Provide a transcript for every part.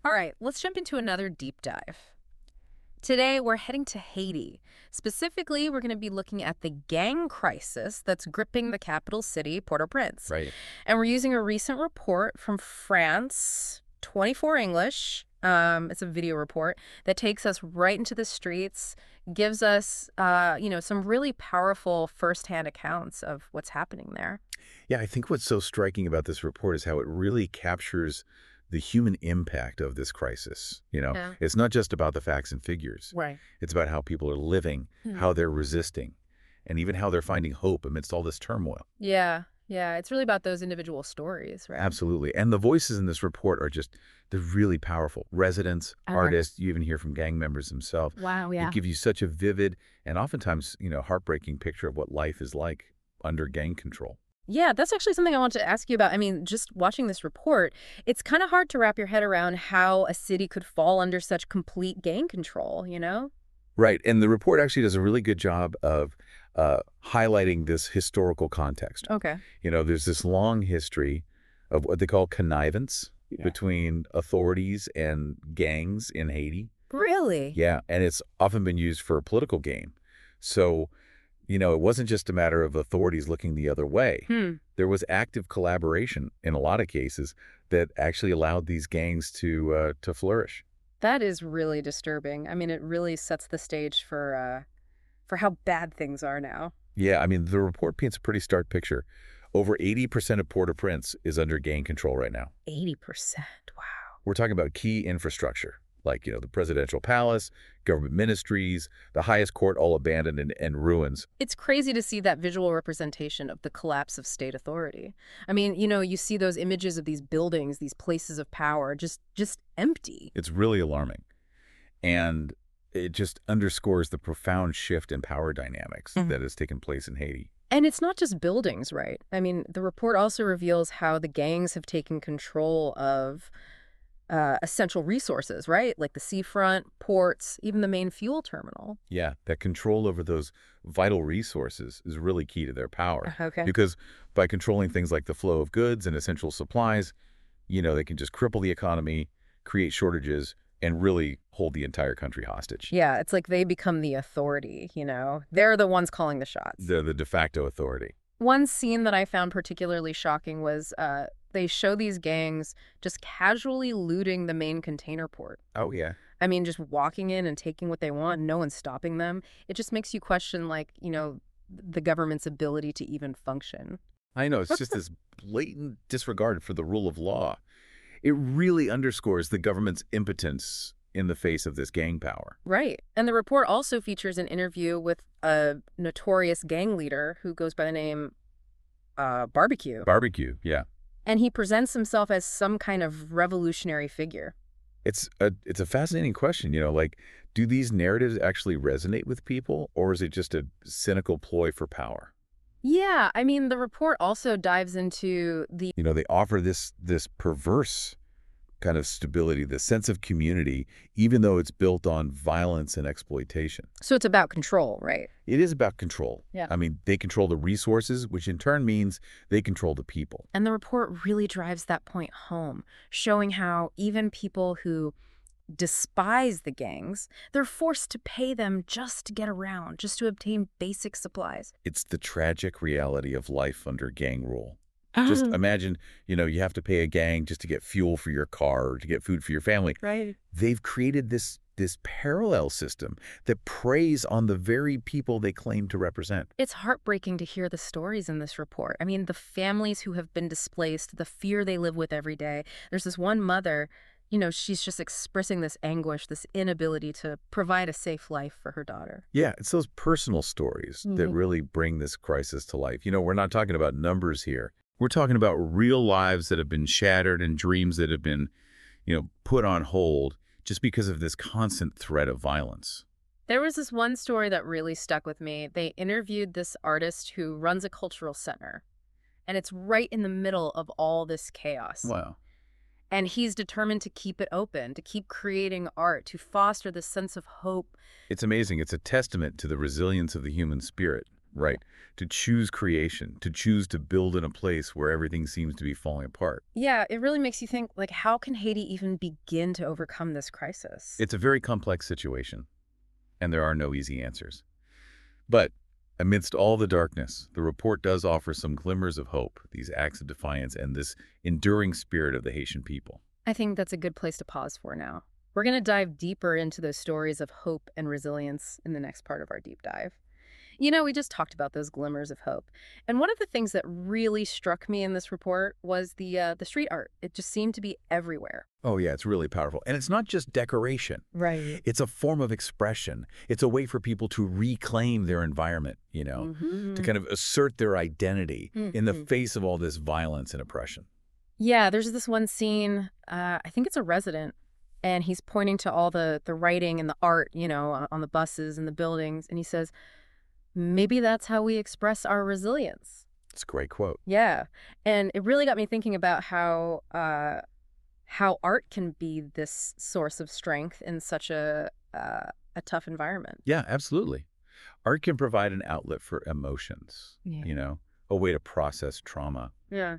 All right, let's jump into another deep dive. Today, we're heading to Haiti. Specifically, we're going to be looking at the gang crisis that's gripping the capital city, Port-au-Prince. Right. And we're using a recent report from France, 24 English. It's a video report that takes us right into the streets, gives us, some really powerful firsthand accounts of what's happening there. Yeah, I think what's so striking about this report is how it really captures the human impact of this crisis. Yeah. It's not just about the facts and figures. Right. It's about how people are living, how they're resisting, and even how they're finding hope amidst all this turmoil. Yeah, yeah. It's really about those individual stories, right? Absolutely. And the voices in this report are they're really powerful. Residents, artists, you even hear from gang members themselves. Wow, It gives you such a vivid and oftentimes, heartbreaking picture of what life is like under gang control. Yeah, that's actually something I want to ask you about. I mean, just watching this report, it's kind of hard to wrap your head around how a city could fall under such complete gang control, you know? Right. And the report actually does a really good job of highlighting this historical context. Okay. There's this long history of what they call connivance Yeah. between authorities and gangs in Haiti. Really? Yeah. And it's often been used for political gain. So, it wasn't just a matter of authorities looking the other way. There was active collaboration in a lot of cases that actually allowed these gangs to flourish. That is really disturbing. I mean, it really sets the stage for how bad things are now. Yeah, I mean, the report paints a pretty stark picture. Over 80% of Port-au-Prince is under gang control right now. 80%. Wow. We're talking about key infrastructure, like, the presidential palace, government ministries, the highest court all abandoned and ruins. It's crazy to see that visual representation of the collapse of state authority. I mean, you see those images of these buildings, these places of power, just empty. It's really alarming. And it just underscores the profound shift in power dynamics that has taken place in Haiti. And it's not just buildings, right? I mean, the report also reveals how the gangs have taken control of essential resources, right? Like the seafront, ports, even the main fuel terminal. Yeah, that control over those vital resources is really key to their power. Okay. Because by controlling things like the flow of goods and essential supplies, they can just cripple the economy, create shortages, and really hold the entire country hostage. Yeah, it's like they become the authority, you know? They're the ones calling the shots. They're the de facto authority. One scene that I found particularly shocking was they show these gangs just casually looting the main container port. Oh, yeah. I mean, just walking in and taking what they want, no one's stopping them. It just makes you question, like, the government's ability to even function. I know. It's just this blatant disregard for the rule of law. It really underscores the government's impotence in the face of this gang power. Right. And the report also features an interview with a notorious gang leader who goes by the name Barbecue. Barbecue, yeah. And he presents himself as some kind of revolutionary figure. It's a fascinating question, like, do these narratives actually resonate with people, or is it just a cynical ploy for power? Yeah, I mean, the report also dives into the... They offer this perverse kind of stability, this sense of community, even though it's built on violence and exploitation. So it's about control, right? It is about control. Yeah. I mean, they control the resources, which in turn means they control the people. And the report really drives that point home, showing how even people who despise the gangs, they're forced to pay them just to get around, just to obtain basic supplies. It's the tragic reality of life under gang rule. Just imagine, you have to pay a gang just to get fuel for your car or to get food for your family. Right. They've created this parallel system that preys on the very people they claim to represent. It's heartbreaking to hear the stories in this report. I mean, the families who have been displaced, the fear they live with every day. There's this one mother, she's just expressing this anguish, this inability to provide a safe life for her daughter. Yeah, it's those personal stories that really bring this crisis to life. We're not talking about numbers here. We're talking about real lives that have been shattered and dreams that have been, put on hold just because of this constant threat of violence. There was this one story that really stuck with me. They interviewed this artist who runs a cultural center, and it's right in the middle of all this chaos. Wow. And he's determined to keep it open, to keep creating art, to foster this sense of hope. It's amazing. It's a testament to the resilience of the human spirit. right? To choose creation, to choose to build in a place where everything seems to be falling apart. Yeah, it really makes you think, like, how can Haiti even begin to overcome this crisis? It's a very complex situation, and there are no easy answers. But amidst all the darkness, the report does offer some glimmers of hope, these acts of defiance and this enduring spirit of the Haitian people. I think that's a good place to pause for now. We're going to dive deeper into those stories of hope and resilience in the next part of our deep dive. We just talked about those glimmers of hope. And one of the things that really struck me in this report was the street art. It just seemed to be everywhere. Oh, yeah, it's really powerful. And it's not just decoration. Right. It's a form of expression. It's a way for people to reclaim their environment, to kind of assert their identity in the face of all this violence and oppression. Yeah, there's this one scene, I think it's a resident, and he's pointing to all the writing and the art, on the buses and the buildings, and he says, maybe that's how we express our resilience. It's a great quote. Yeah, and it really got me thinking about how art can be this source of strength in such a tough environment. Yeah, absolutely. Art can provide an outlet for emotions, Yeah. a way to process trauma, Yeah.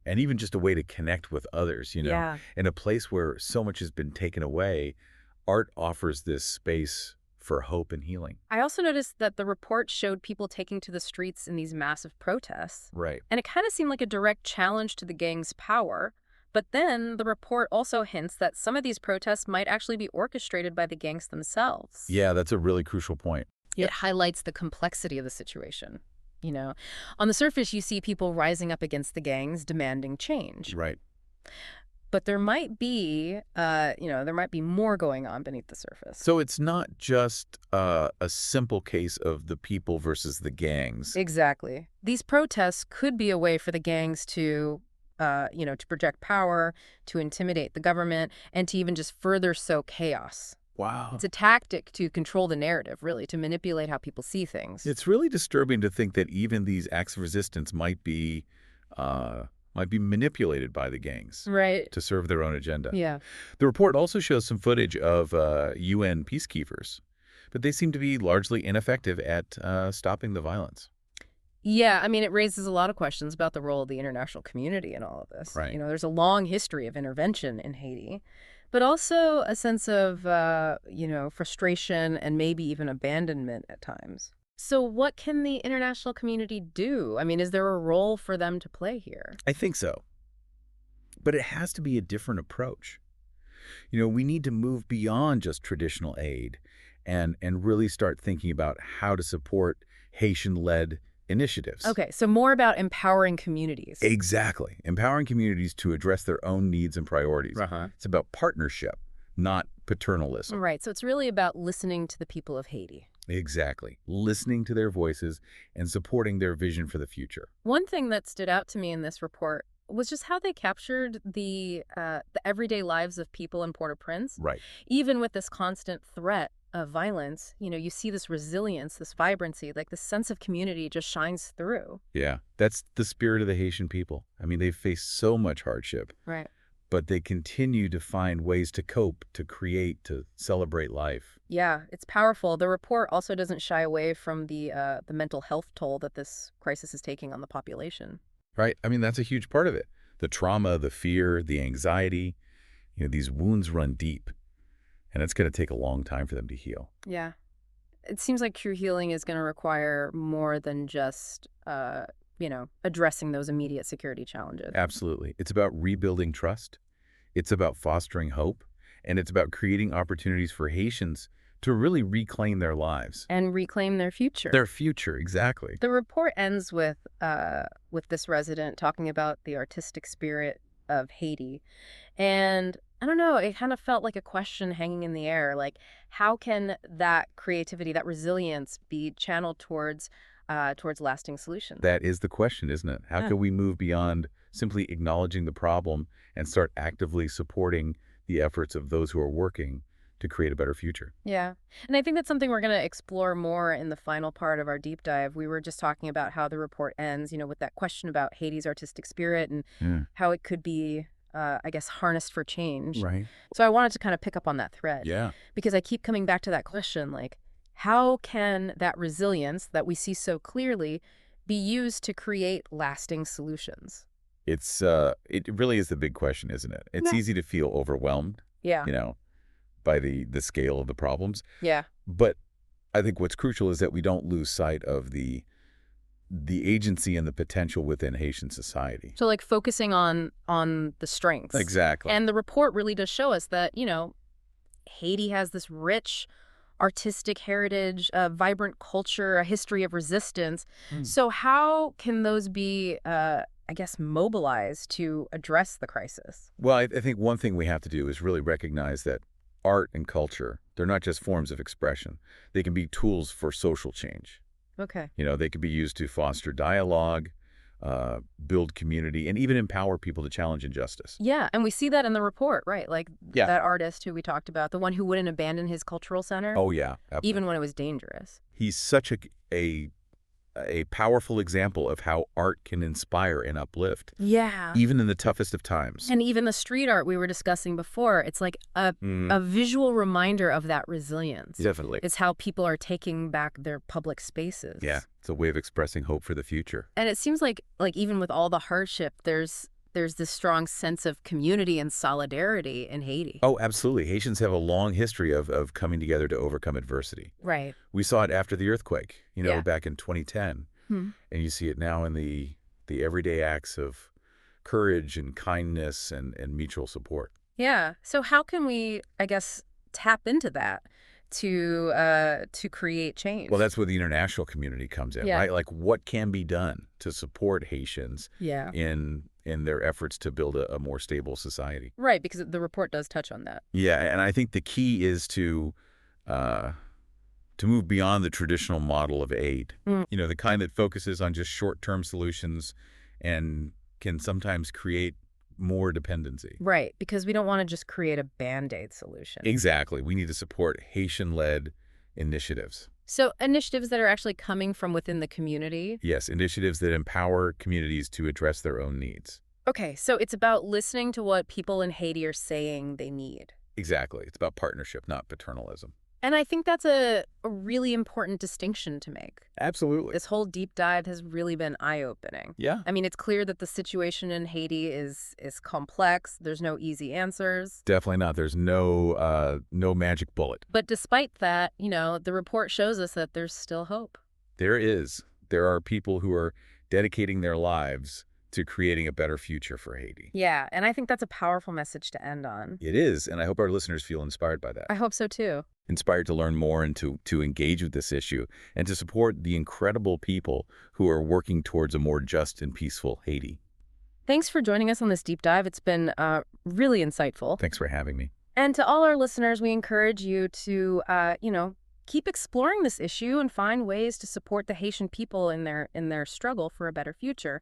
and even just a way to connect with others, Yeah. In a place where so much has been taken away, art offers this space for hope and healing. I also noticed that the report showed people taking to the streets in these massive protests. Right. And it kind of seemed like a direct challenge to the gang's power. But then the report also hints that some of these protests might actually be orchestrated by the gangs themselves. Yeah, that's a really crucial point. It highlights the complexity of the situation. On the surface, you see people rising up against the gangs, demanding change. Right. But there might be, more going on beneath the surface. So it's not just a simple case of the people versus the gangs. Exactly. These protests could be a way for the gangs to project power, to intimidate the government, and to even just further sow chaos. Wow. It's a tactic to control the narrative, really, to manipulate how people see things. It's really disturbing to think that even these acts of resistance might be manipulated by the gangs Right. to serve their own agenda. Yeah. The report also shows some footage of UN peacekeepers, but they seem to be largely ineffective at stopping the violence. Yeah, I mean, it raises a lot of questions about the role of the international community in all of this. Right. There's a long history of intervention in Haiti, but also a sense of, frustration and maybe even abandonment at times. So what can the international community do? I mean, is there a role for them to play here? I think so. But it has to be a different approach. We need to move beyond just traditional aid and really start thinking about how to support Haitian-led initiatives. Okay, so more about empowering communities. Exactly. Empowering communities to address their own needs and priorities. Uh-huh. It's about partnership, not paternalism. Right, so it's really about listening to the people of Haiti. Exactly. Listening to their voices and supporting their vision for the future. One thing that stood out to me in this report was just how they captured the everyday lives of people in Port-au-Prince. Right. Even with this constant threat of violence, you see this resilience, this vibrancy, like this sense of community just shines through. Yeah. That's the spirit of the Haitian people. I mean, they've faced so much hardship. Right. But they continue to find ways to cope, to create, to celebrate life. Yeah, it's powerful. The report also doesn't shy away from the mental health toll that this crisis is taking on the population. Right? I mean, that's a huge part of it. The trauma, the fear, the anxiety, these wounds run deep. And it's going to take a long time for them to heal. Yeah. It seems like true healing is going to require more than just, addressing those immediate security challenges. Absolutely. It's about rebuilding trust. It's about fostering hope. And it's about creating opportunities for Haitians to really reclaim their lives. And reclaim their future. Their future, exactly. The report ends with this resident talking about the artistic spirit of Haiti. And I don't know, it kind of felt like a question hanging in the air. Like, how can that creativity, that resilience be channeled towards lasting solutions? That is the question, isn't it? How Yeah. can we move beyond simply acknowledging the problem and start actively supporting the efforts of those who are working to create a better future? Yeah. And I think that's something we're going to explore more in the final part of our deep dive. We were just talking about how the report ends, with that question about Haiti's artistic spirit and Yeah. how it could be, harnessed for change. Right. So I wanted to kind of pick up on that thread. Yeah. Because I keep coming back to that question, like, How can that resilience that we see so clearly be used to create lasting solutions? It really is the big question, isn't it? It's Yeah. easy to feel overwhelmed, Yeah. you know, by the scale of the problems. Yeah. But I think what's crucial is that we don't lose sight of the agency and the potential within Haitian society. So like focusing on the strengths. Exactly. And the report really does show us that, Haiti has this rich artistic heritage, a vibrant culture, a history of resistance. Mm. So how can those be, I guess, mobilized to address the crisis? Well, I think one thing we have to do is really recognize that art and culture, they're not just forms of expression. They can be tools for social change. Okay. They could be used to foster dialogue, build community, and even empower people to challenge injustice. Yeah, and we see that in the report, right? Like Yeah. that artist who we talked about, the one who wouldn't abandon his cultural center, Oh, yeah. even when it was dangerous. He's such a powerful example of how art can inspire and uplift, Yeah. even in the toughest of times. And even the street art we were discussing before, it's like a visual reminder of that resilience. Definitely. It's how people are taking back their public spaces. Yeah, it's a way of expressing hope for the future. And it seems like even with all the hardship, there's this strong sense of community and solidarity in Haiti. Oh, absolutely. Haitians have a long history of coming together to overcome adversity. Right. We saw it after the earthquake, Yeah. back in 2010. Hmm. And you see it now in the everyday acts of courage and kindness and mutual support. Yeah. So how can we, I guess, tap into that to create change? Well, that's where the international community comes in, Yeah. right? Like, what can be done to support Haitians Yeah. in their efforts to build a more stable society? Right, because the report does touch on that. Yeah, and I think the key is to move beyond the traditional model of aid. Mm. The kind that focuses on just short-term solutions and can sometimes create more dependency. Right, because we don't want to just create a Band-Aid solution. Exactly. We need to support Haitian-led initiatives. So initiatives that are actually coming from within the community. Yes, initiatives that empower communities to address their own needs. Okay, so it's about listening to what people in Haiti are saying they need. Exactly. It's about partnership, not paternalism. And I think that's a really important distinction to make. Absolutely. This whole deep dive has really been eye-opening. Yeah. I mean, it's clear that the situation in Haiti is complex. There's no easy answers. Definitely not. There's no magic bullet. But despite that, the report shows us that there's still hope. There is. There are people who are dedicating their lives to creating a better future for Haiti. Yeah, and I think that's a powerful message to end on. It is, and I hope our listeners feel inspired by that. I hope so too. Inspired to learn more and to engage with this issue and to support the incredible people who are working towards a more just and peaceful Haiti. Thanks for joining us on this deep dive. It's been really insightful. Thanks for having me. And to all our listeners, we encourage you to, keep exploring this issue and find ways to support the Haitian people in their struggle for a better future.